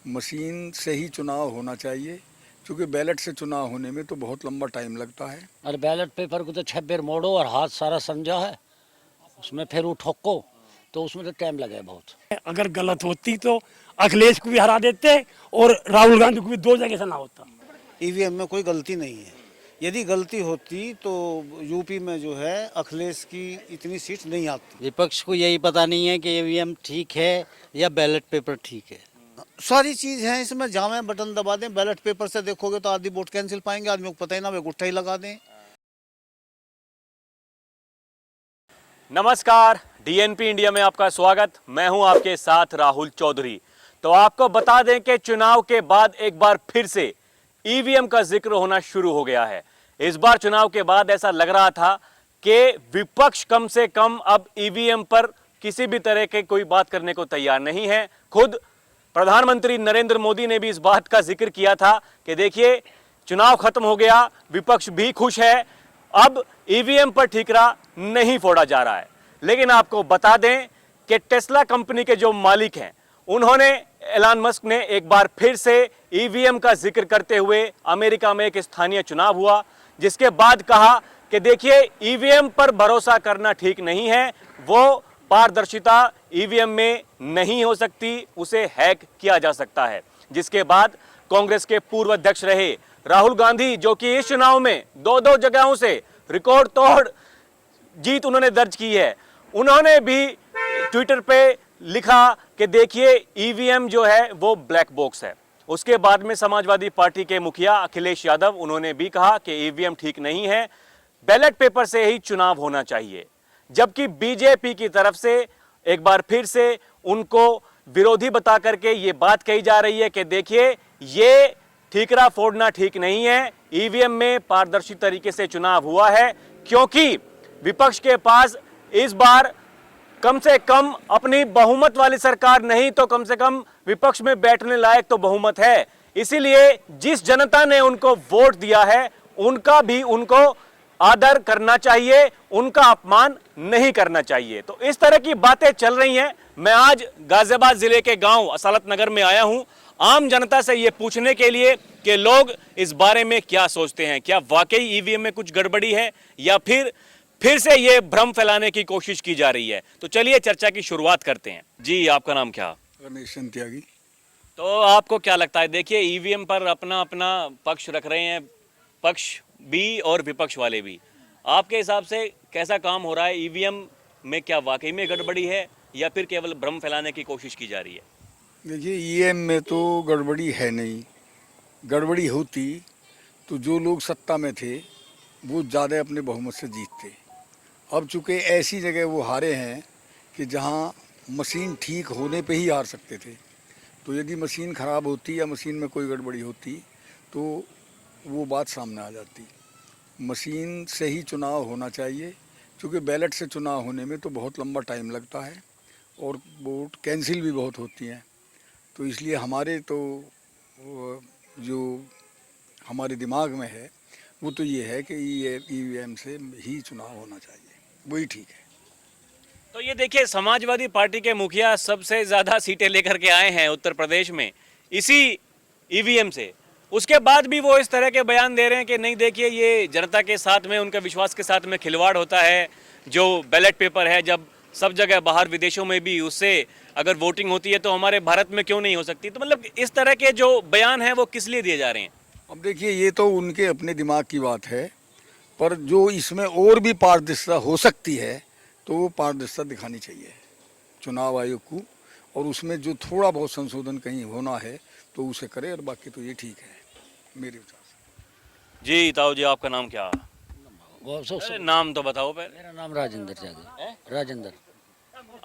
Machine से ही चुनाव होना चाहिए, क्योंकि बैलेट से चुनाव होने में तो बहुत लंबा टाइम लगता है। और बैलेट पेपर को तो 6 बार मोड़ो और हाथ सारा समझा है, उसमें फिर वो ठोको तो उसमें तो टाइम लगे बहुत। अगर गलत होती तो अखिलेश को भी हरा देते और राहुल गांधी को भी 2 जगह से ना होता। ईवीएम में कोई गलती नहीं है। यदि गलती होती तो यूपी में जो है अखिलेश की इतनी सीट नहीं आती। विपक्ष को यही पता नहीं है कि ईवीएम ठीक है या बैलेट पेपर ठीक है। सारी चीज है इसमें, जहाँ बटन दबा दें बैलेट पेपर से देखोगे तो आधी वोट कैंसिल पाएंगे, आदमी को पता ही ना, वे गुट्ठा ही लगा दें। नमस्कार, डीएनपी इंडिया में आपका स्वागत। मैं हूं आपके साथ राहुल चौधरी। तो आपको बता दें कि चुनाव के बाद एक बार फिर से ईवीएम का जिक्र होना शुरू हो गया है। इस बार चुनाव के बाद ऐसा लग रहा था कि विपक्ष कम से कम अब ईवीएम पर किसी भी तरह के कोई बात करने को तैयार नहीं है। खुद प्रधानमंत्री नरेंद्र मोदी ने भी इस बात का जिक्र किया था कि देखिए, चुनाव खत्म हो गया, विपक्ष भी खुश है, अब ईवीएम पर ठीकरा नहीं फोड़ा जा रहा है। लेकिन आपको बता दें कि टेस्ला कंपनी के जो मालिक हैं, उन्होंने, एलन मस्क ने एक बार फिर से ईवीएम का जिक्र करते हुए अमेरिका में एक स्थानीय चुनाव हुआ, जिसके बाद कहा कि देखिए, ईवीएम पर भरोसा करना ठीक नहीं है, वो पारदर्शिता ईवीएम में नहीं हो सकती, उसे हैक किया जा सकता है। जिसके बाद कांग्रेस के पूर्व अध्यक्ष रहे राहुल गांधी, जो कि इस चुनाव में दो जगहों से रिकॉर्ड तोड़ जीत उन्होंने दर्ज की है, उन्होंने भी ट्विटर पे लिखा कि देखिए, ईवीएम जो है वो ब्लैक बॉक्स है। उसके बाद में समाजवादी पार्टी के मुखिया अखिलेश यादव, उन्होंने भी कहा कि ईवीएम ठीक नहीं है, बैलेट पेपर से ही चुनाव होना चाहिए। जबकि बीजेपी की तरफ से एक बार फिर से उनको विरोधी बता करके ये बात कही जा रही है कि देखिए, ये ठीकरा फोड़ना ठीक नहीं है, ईवीएम में पारदर्शी तरीके से चुनाव हुआ है, क्योंकि विपक्ष के पास इस बार कम से कम अपनी बहुमत वाली सरकार नहीं तो कम से कम विपक्ष में बैठने लायक तो बहुमत है। इसीलिए जिस जनता ने उनको वोट दिया है, उनका भी उनको आदर करना चाहिए, उनका अपमान नहीं करना चाहिए। तो इस तरह की बातें चल रही हैं। मैं आज गाजियाबाद जिले के गांव असालत नगर में आया हूं, आम जनता से ये पूछने के लिए कि लोग इस बारे में क्या सोचते हैं, क्या वाकई ईवीएम में कुछ गड़बड़ी है या फिर से ये भ्रम फैलाने की कोशिश की जा रही है। तो चलिए चर्चा की शुरुआत करते हैं। जी, आपका नाम क्या? गणेश त्यागी। तो आपको क्या लगता है, देखिए, ईवीएम पर अपना अपना पक्ष रख रहे हैं, पक्ष भी और विपक्ष वाले भी। आपके हिसाब से कैसा काम हो रहा है? ईवीएम में क्या वाकई में गड़बड़ी है या फिर केवल भ्रम फैलाने की कोशिश की जा रही है? देखिए, ईवीएम में तो गड़बड़ी है नहीं। गड़बड़ी होती तो जो लोग सत्ता में थे वो ज़्यादा अपने बहुमत से जीतते। अब चूँकि ऐसी जगह वो हारे हैं कि जहाँ मशीन ठीक होने पे ही हार सकते थे, तो यदि मशीन ख़राब होती या मशीन में कोई गड़बड़ी होती तो वो बात सामने आ जाती। मशीन से ही चुनाव होना चाहिए, क्योंकि बैलेट से चुनाव होने में तो बहुत लंबा टाइम लगता है और वोट कैंसिल भी बहुत होती हैं। तो इसलिए हमारे तो जो हमारे दिमाग में है वो तो ये है कि ईवीएम से ही चुनाव होना चाहिए, वही ठीक है। तो ये देखिए, समाजवादी पार्टी के मुखिया सबसे ज़्यादा सीटें लेकर के आए हैं उत्तर प्रदेश में इसी ईवीएम से। उसके बाद भी वो इस तरह के बयान दे रहे हैं कि नहीं, देखिए, ये जनता के साथ में, उनके विश्वास के साथ में खिलवाड़ होता है। जो बैलेट पेपर है, जब सब जगह बाहर विदेशों में भी उससे अगर वोटिंग होती है तो हमारे भारत में क्यों नहीं हो सकती? तो मतलब इस तरह के जो बयान हैं वो किस लिए दिए जा रहे हैं? अब देखिए, ये तो उनके अपने दिमाग की बात है, पर जो इसमें और भी पारदर्शिता हो सकती है तो वो पारदर्शिता दिखानी चाहिए चुनाव आयोग को, और उसमें जो थोड़ा बहुत संशोधन कहीं होना है तो उसे करे, और बाकी तो ये ठीक है मेरे विचार से। जी ताऊ जी, आपका नाम क्या? नाम तो बताओ पहले। मेरा नाम राजेंद्र त्यागी। राजेंद्र।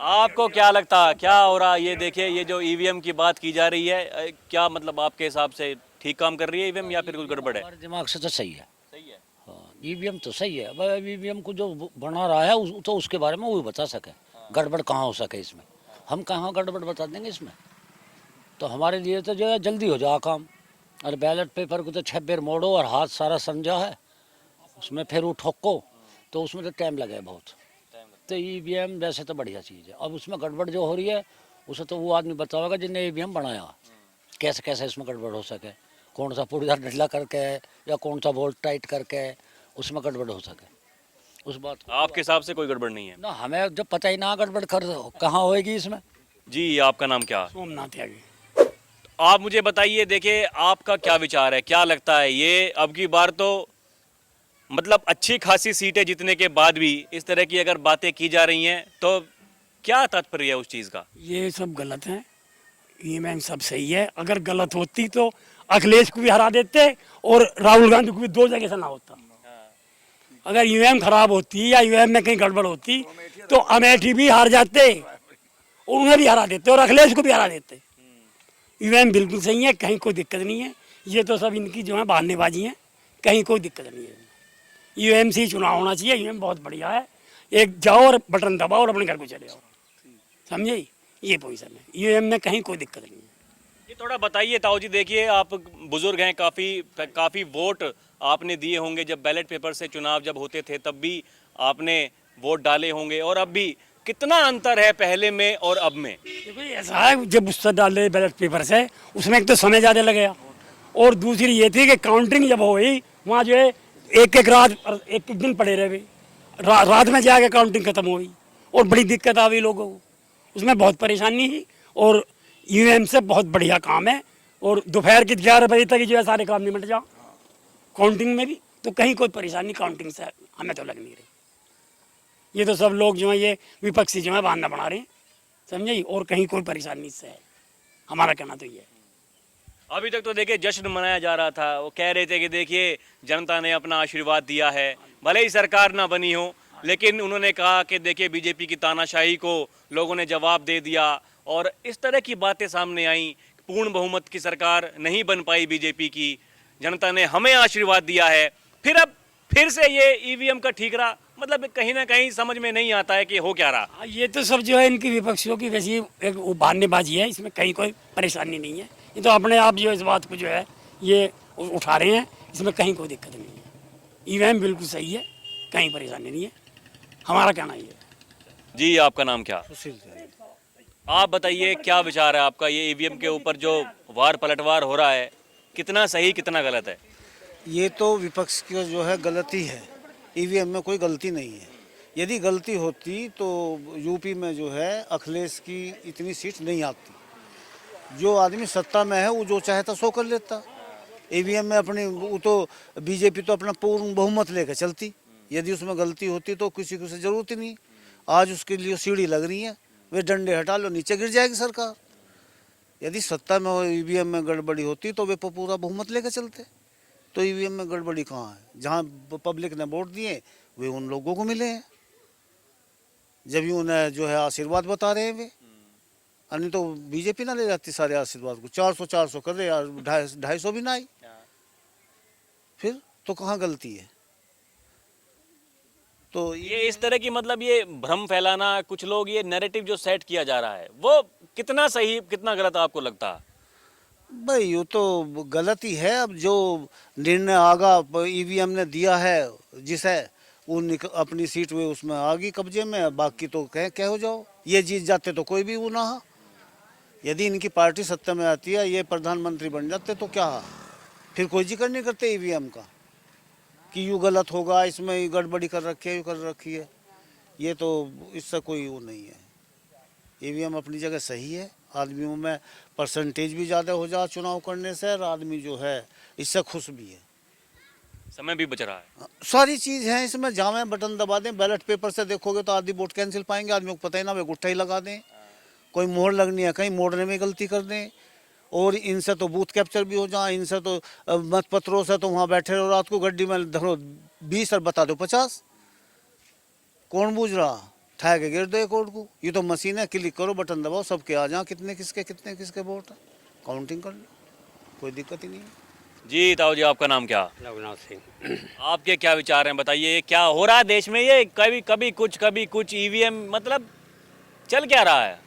आपको क्या लगता है क्या हो रहा? ये देखिए, ये जो ईवीएम की बात की जा रही है, क्या मतलब आपके हिसाब से ठीक काम कर रही है ईवीएम या फिर कुछ गड़बड़ है? हमारे दिमाग से तो सही है। सही है। हाँ, ईवीएम तो सही है। अब ईवीएम को जो बना रहा है तो उसके बारे में वो बता सके गड़बड़ कहाँ हो सके इसमें। हम कहाँ गड़बड़ बता देंगे इसमें? तो हमारे लिए तो जो है जल्दी हो जाए काम। और बैलेट पेपर को तो 6 बार मोड़ो और हाथ सारा समझा है, उसमें फिर वो ठोको तो उसमें तो टाइम लगे बहुत। तो ईवीएम वैसे तो बढ़िया चीज़ है। अब उसमें गड़बड़ जो हो रही है उसे तो वो आदमी बताएगा जिसने ईवीएम बनाया, कैसे कैसे इसमें गड़बड़ हो सके, कौन सा पुर्जा ढीला करके या कौन सा बोल्ट टाइट करके उसमें गड़बड़ हो सके, उस बात को आपके हिसाब से कोई गड़बड़ नहीं है? ना हमें जब पता ही ना गड़बड़ कर कहाँ होएगी इसमें। जी, आपका नाम क्या? सोमनाथ यागी। आप मुझे बताइए, देखिए आपका क्या विचार है, क्या लगता है ये अब की बार तो मतलब अच्छी खासी सीटें जीतने के बाद भी इस तरह की अगर बातें की जा रही हैं तो क्या तात्पर्य है उस चीज़ का? ये सब गलत है, ईवीएम सब सही है। अगर गलत होती तो अखिलेश को भी हरा देते और राहुल गांधी को भी 2 जगह से ना होता। अगर ईवीएम खराब होती या ईवीएम में कहीं गड़बड़ होती तो अमेठी भी हार जाते और उन्हें भी हरा देते और अखिलेश को भी हरा देते। ईवीएम बिल्कुल सही है, कहीं कोई दिक्कत नहीं है। ये तो सब इनकी जो है बहानेबाजी है, कहीं कोई दिक्कत नहीं है। ईवीएम से ही चुनाव होना चाहिए, ईवीएम बहुत बढ़िया है। एक जाओ और बटन दबाओ और अपने घर को चले जाओ, समझे? ये पोजीशन है, ईवीएम में कहीं कोई दिक्कत नहीं है। ये थोड़ा बताइए ताऊ जी, देखिए आप बुजुर्ग हैं, काफ़ी वोट आपने दिए होंगे, जब बैलेट पेपर से चुनाव जब होते थे तब भी आपने वोट डाले होंगे, और अब भी कितना अंतर है पहले में और अब में? देखो ये ऐसा है, जब उससे डाले बैलेट पेपर से उसमें एक तो समय ज़्यादा लगेगा और दूसरी ये थी कि काउंटिंग जब हुई वहाँ जो है एक एक रात एक एक दिन पड़े रहे, रात में जाके काउंटिंग खत्म हुई और बड़ी दिक्कत आ गई लोगों को, उसमें बहुत परेशानी हुई। और ईवीएम से बहुत बढ़िया काम है और दोपहर के 11 बजे तक जो है सारे काम निपट जाओ काउंटिंग में भी, तो कहीं कोई परेशानी काउंटिंग से हमें तो लग नहीं रही। ये तो सब लोग जो है ये विपक्षी जो है बहाना बना रहे हैं, समझे? और कहीं कोई परेशानी इससे है, हमारा कहना तो ये है। अभी तक तो देखिए जश्न मनाया जा रहा था, वो कह रहे थे कि देखिए जनता ने अपना आशीर्वाद दिया है, भले ही सरकार ना बनी हो, लेकिन उन्होंने कहा कि देखिए बीजेपी की तानाशाही को लोगों ने जवाब दे दिया, और इस तरह की बातें सामने आई। पूर्ण बहुमत की सरकार नहीं बन पाई बीजेपी की, जनता ने हमें आशीर्वाद दिया है। फिर से ये ईवीएम का ठीक रहा, मतलब कहीं ना कहीं समझ में नहीं आता है कि हो क्या रहा। ये तो सब जो है इनकी विपक्षियों की वैसी एक बहानेबाजी है, इसमें कहीं कोई परेशानी नहीं है। ये तो अपने आप जो इस बात को जो है ये उठा रहे हैं, इसमें कहीं कोई दिक्कत नहीं है। ईवीएम बिल्कुल सही है, कहीं परेशानी नहीं है, हमारा कहना ये है। जी, आपका नाम क्या? आप बताइए क्या विचार है आपका ये ईवीएम के ऊपर जो वार पलटवार हो रहा है, कितना सही कितना गलत है? ये तो विपक्ष की जो है गलती है, ईवीएम में कोई गलती नहीं है। यदि गलती होती तो यूपी में जो है अखिलेश की इतनी सीट नहीं आती। जो आदमी सत्ता में है वो जो चाहता सो कर लेता। ईवीएम में अपनी वो तो बीजेपी तो अपना पूर्ण बहुमत लेकर चलती, यदि उसमें गलती होती तो किसी को जरूरत ही नहीं। आज उसके लिए सीढ़ी लग रही है, वे डंडे हटा लो नीचे गिर जाएगी सरकार। यदि सत्ता में ईवीएम में गड़बड़ी होती तो वे पूरा बहुमत लेकर चलते। तो ईवीएम में गड़बड़ी कहाँ है? जहाँ पब्लिक ने वोट दिए वे उन लोगों को मिले हैं, जब ही उन्हें जो है आशीर्वाद बता रहे हैं वे। अन्य तो बीजेपी ना ले जाती सारे आशीर्वाद को, 400 कर रहे यार, 250 भी ना आई, फिर तो कहाँ गलती है? तो ये इस तरह की मतलब ये भ्रम फैलाना, कुछ लोग ये नैरेटिव जो सेट किया जा रहा है वो कितना सही कितना गलत आपको लगता है? भाई ये तो गलत ही है। अब जो निर्णय आगा ईवीएम ने दिया है जिसे वो अपनी सीट वे उसमें आ गई कब्जे में, बाकी तो कह हो जाओ। ये जीत जाते तो कोई भी वो ना हा। यदि इनकी पार्टी सत्ता में आती है, ये प्रधानमंत्री बन जाते तो क्या, फिर कोई जिक्र नहीं करते ईवीएम का कि यूँ गलत होगा, इसमें गड़बड़ी कर रखी है, यूँ कर रखी है। ये तो इससे कोई वो नहीं है। ईवीएम अपनी जगह सही है, आदमियों में परसेंटेज भी ज़्यादा हो जा चुनाव करने से, और आदमी जो है इससे खुश भी है, समय भी बच रहा है। सारी चीज़ है इसमें। जामे बटन दबा दें, बैलेट पेपर से देखोगे तो आधी वोट कैंसिल पाएंगे, आदमियों को पता ही ना, वे गुट्ठा ही लगा दें। कोई मोहर लगनी है कहीं मोड़ने में गलती कर दें, और इनसे तो बूथ कैप्चर भी हो जाए, इनसे तो मत पत्रों से तो वहाँ बैठे रहो रात को गड्डी में धरो 20 और बता दो 50, कौन बूझ रहा, ठा के गिर दो एक वोट को। ये तो मशीन है, क्लिक करो बटन दबाओ सबके आ जाओ, कितने किसके वोट है, काउंटिंग कर लो, कोई दिक्कत ही नहीं है। जी ताऊ जी, आपका नाम क्या? रघुनाथ सिंह। आपके क्या विचार हैं, बताइए क्या हो रहा है देश में? ये कभी कुछ ईवीएम मतलब चल क्या रहा है?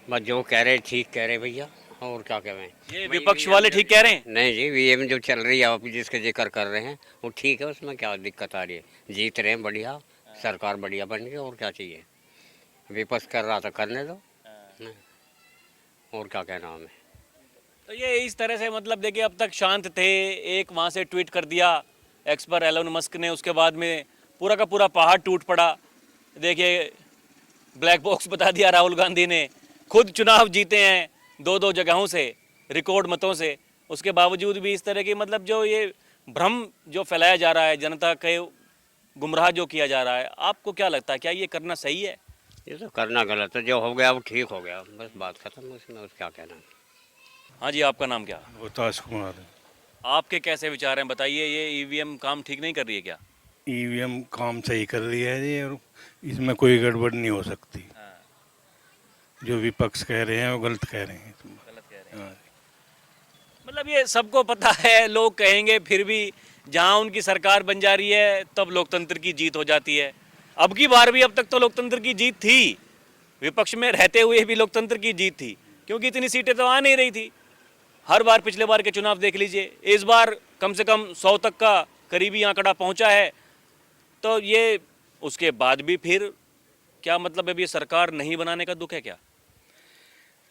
बस जो कह रहे ठीक कह रहे भैया, और क्या कह रहे हैं। ये विपक्ष वाले ठीक कह रहे हैं? नहीं जी, वीएम जो चल रही है आप जिसके जिक्र कर रहे हैं वो ठीक है, उसमें क्या दिक्कत आ रही है? जीत रहे हैं बढ़िया, सरकार बढ़िया बन गई, और क्या चाहिए? विपक्ष कर रहा था करने दो, और क्या कहना हमें। तो ये इस तरह से मतलब देखिए अब तक शांत थे, एक वहाँ से ट्वीट कर दिया एक्स पर एलन मस्क ने, उसके बाद में पूरा का पूरा पहाड़ टूट पड़ा। देखिए ब्लैक बॉक्स बता दिया राहुल गांधी ने, खुद चुनाव जीते हैं दो जगहों से रिकॉर्ड मतों से, उसके बावजूद भी इस तरह की मतलब जो ये भ्रम जो फैलाया जा रहा है, जनता के गुमराह जो किया जा रहा है, आपको क्या लगता है क्या ये करना सही है? ये तो करना गलत है, जो हो गया वो ठीक हो गया, बस बात खत्म, उसमें और क्या कहना। हाँ जी, आपका नाम क्या? अवताश कुमार है। आपके कैसे विचार हैं बताइए, ये ईवीएम काम ठीक नहीं कर रही है क्या? ईवीएम काम सही कर रही है जी, और इसमें कोई गड़बड़ नहीं हो सकती। जो विपक्ष कह रहे हैं वो गलत कह रहे हैं। गलत कह रहे हैं। हाँ। मतलब ये सबको पता है, लोग कहेंगे, फिर भी जहाँ उनकी सरकार बन जा रही है तब लोकतंत्र की जीत हो जाती है। अब की बार भी, अब तक तो लोकतंत्र की जीत थी, विपक्ष में रहते हुए भी लोकतंत्र की जीत थी, क्योंकि इतनी सीटें तो आ नहीं रही थी। हर बार पिछले बार के चुनाव देख लीजिए, इस बार कम से कम 100 तक का करीबी आंकड़ा पहुंचा है। तो ये उसके बाद भी फिर क्या मतलब अब ये सरकार नहीं बनाने का दुख है क्या?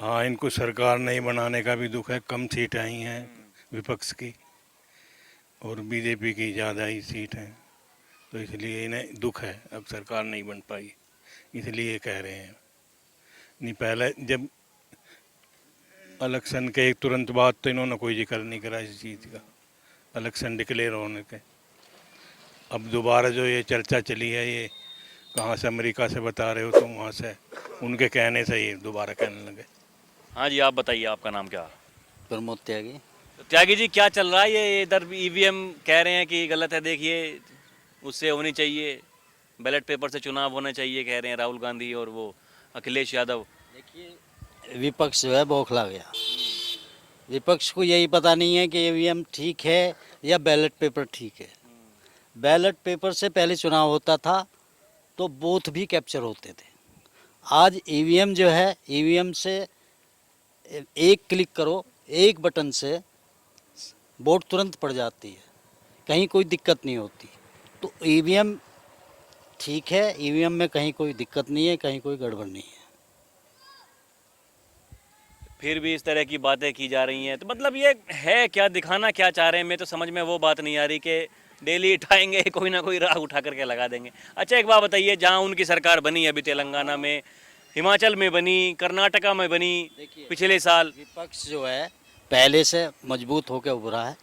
हाँ, इनको सरकार नहीं बनाने का भी दुख है। कम सीट आई हैं विपक्ष की और बीजेपी की ज़्यादा ही सीट हैं, तो इसलिए इन्हें दुख है अब सरकार नहीं बन पाई, इसलिए कह रहे हैं। नहीं, पहले जब इलेक्शन के तुरंत बाद तो इन्होंने कोई जिक्र नहीं करा इस चीज़ का, इलेक्शन डिक्लेयर होने के। अब दोबारा जो ये चर्चा चली है, ये कहाँ से, अमेरिका से बता रहे हो तुम, वहाँ से उनके कहने से ये दोबारा कहने लगे। हाँ जी, आप बताइए, आपका नाम क्या? प्रमोद त्यागी। तो त्यागी जी, क्या चल रहा है? ये इधर ईवीएम कह रहे हैं कि गलत है, देखिए उससे होनी चाहिए, बैलेट पेपर से चुनाव होना चाहिए कह रहे हैं राहुल गांधी और वो अखिलेश यादव। देखिए विपक्ष जो है बौखला गया। विपक्ष को यही पता नहीं है कि ईवीएम ठीक है या बैलेट पेपर ठीक है। बैलेट पेपर से पहले चुनाव होता था तो बूथ भी कैप्चर होते थे। आज ईवीएम जो है, ईवीएम से एक क्लिक करो, एक बटन से वोट तुरंत पड़ जाती है, कहीं कोई दिक्कत नहीं होती। तो ईवीएम ठीक है, ईवीएम में कहीं कोई दिक्कत नहीं है, कहीं कोई गड़बड़ नहीं है। फिर भी इस तरह की बातें की जा रही हैं, तो मतलब ये है क्या, दिखाना क्या चाह रहे हैं? मैं तो समझ में वो बात नहीं आ रही कि डेली उठाएंगे, कोई ना कोई राह उठा करके लगा देंगे। अच्छा, एक बात बताइए, जहाँ उनकी सरकार बनी है अभी तेलंगाना में, हिमाचल में बनी, कर्नाटका में बनी पिछले साल, विपक्ष जो है पहले से मजबूत होकर उभरा है,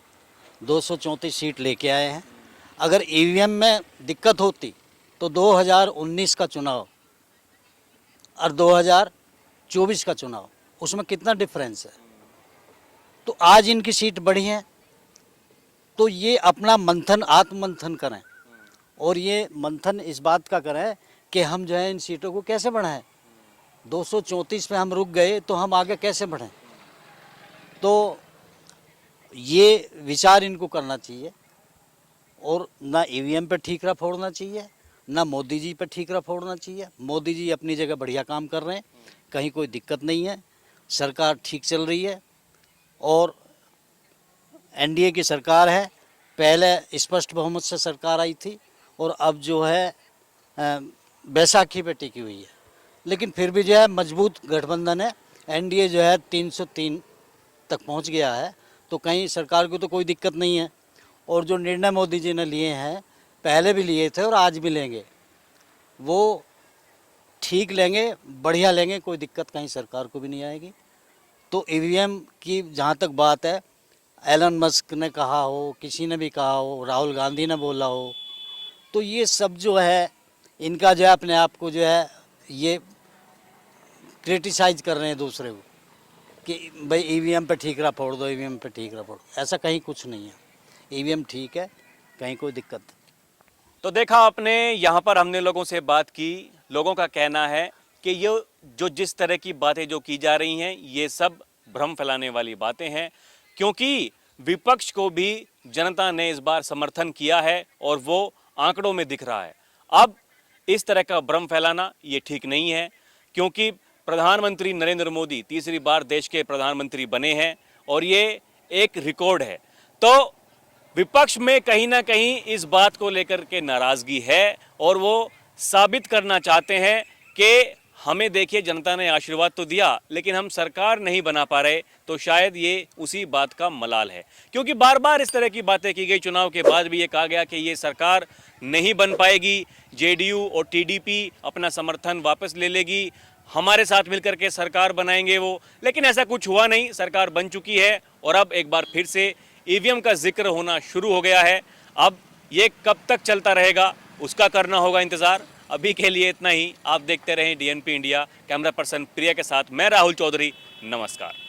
234 सीट लेके आए हैं। अगर ईवीएम में दिक्कत होती तो 2019 का चुनाव और 2024 का चुनाव, उसमें कितना डिफरेंस है। तो आज इनकी सीट बढ़ी है, तो ये अपना मंथन, आत्ममंथन करें, और ये मंथन इस बात का करें कि हम जो है इन सीटों को कैसे बढ़ाएं। 234 पे हम रुक गए तो हम आगे कैसे बढ़ें। तो ये विचार इनको करना चाहिए, और ना ईवीएम पे ठीकरा फोड़ना चाहिए, ना मोदी जी पे ठीकरा फोड़ना चाहिए। मोदी जी अपनी जगह बढ़िया काम कर रहे हैं, कहीं कोई दिक्कत नहीं है, सरकार ठीक चल रही है, और एनडीए की सरकार है। पहले स्पष्ट बहुमत से सरकार आई थी, और अब जो है बैसाखी पे टिकी हुई है। लेकिन फिर भी जो है मजबूत गठबंधन है, एनडीए जो है 303 तक पहुंच गया है, तो कहीं सरकार को तो कोई दिक्कत नहीं है। और जो निर्णय मोदी जी ने लिए हैं, पहले भी लिए थे और आज भी लेंगे, वो ठीक लेंगे, बढ़िया लेंगे, कोई दिक्कत कहीं सरकार को भी नहीं आएगी। तो ईवीएम की जहाँ तक बात है, एलन मस्क ने कहा हो, किसी ने भी कहा हो, राहुल गांधी ने बोला हो, तो ये सब जो है इनका जो है अपने आप को जो है ये क्रिटिसाइज कर रहे हैं दूसरे को कि भाई ईवीएम पे ठीकरा फोड़ दो, ईवीएम पे ठीकरा फोड़ दो। ऐसा कहीं कुछ नहीं है, ईवीएम ठीक है, कहीं कोई दिक्कत। तो देखा आपने, यहाँ पर हमने लोगों से बात की, लोगों का कहना है कि ये जो जिस तरह की बातें जो की जा रही हैं, ये सब भ्रम फैलाने वाली बातें हैं, क्योंकि विपक्ष को भी जनता ने इस बार समर्थन किया है और वो आंकड़ों में दिख रहा है। अब इस तरह का भ्रम फैलाना ये ठीक नहीं है, क्योंकि प्रधानमंत्री नरेंद्र मोदी तीसरी बार देश के प्रधानमंत्री बने हैं और ये एक रिकॉर्ड है। तो विपक्ष में कहीं ना कहीं इस बात को लेकर के नाराजगी है और वो साबित करना चाहते हैं कि हमें देखिए जनता ने आशीर्वाद तो दिया लेकिन हम सरकार नहीं बना पा रहे, तो शायद ये उसी बात का मलाल है। क्योंकि बार बार इस तरह की बातें की गई, चुनाव के बाद भी ये कहा गया कि ये सरकार नहीं बन पाएगी, जेडीयू और टीडीपी अपना समर्थन वापस ले लेगी, हमारे साथ मिलकर के सरकार बनाएंगे वो। लेकिन ऐसा कुछ हुआ नहीं, सरकार बन चुकी है और अब एक बार फिर से ईवीएम का जिक्र होना शुरू हो गया है। अब ये कब तक चलता रहेगा उसका करना होगा इंतज़ार। अभी के लिए इतना ही। आप देखते रहें डीएनपी इंडिया। कैमरा पर्सन प्रिया के साथ मैं राहुल चौधरी, नमस्कार।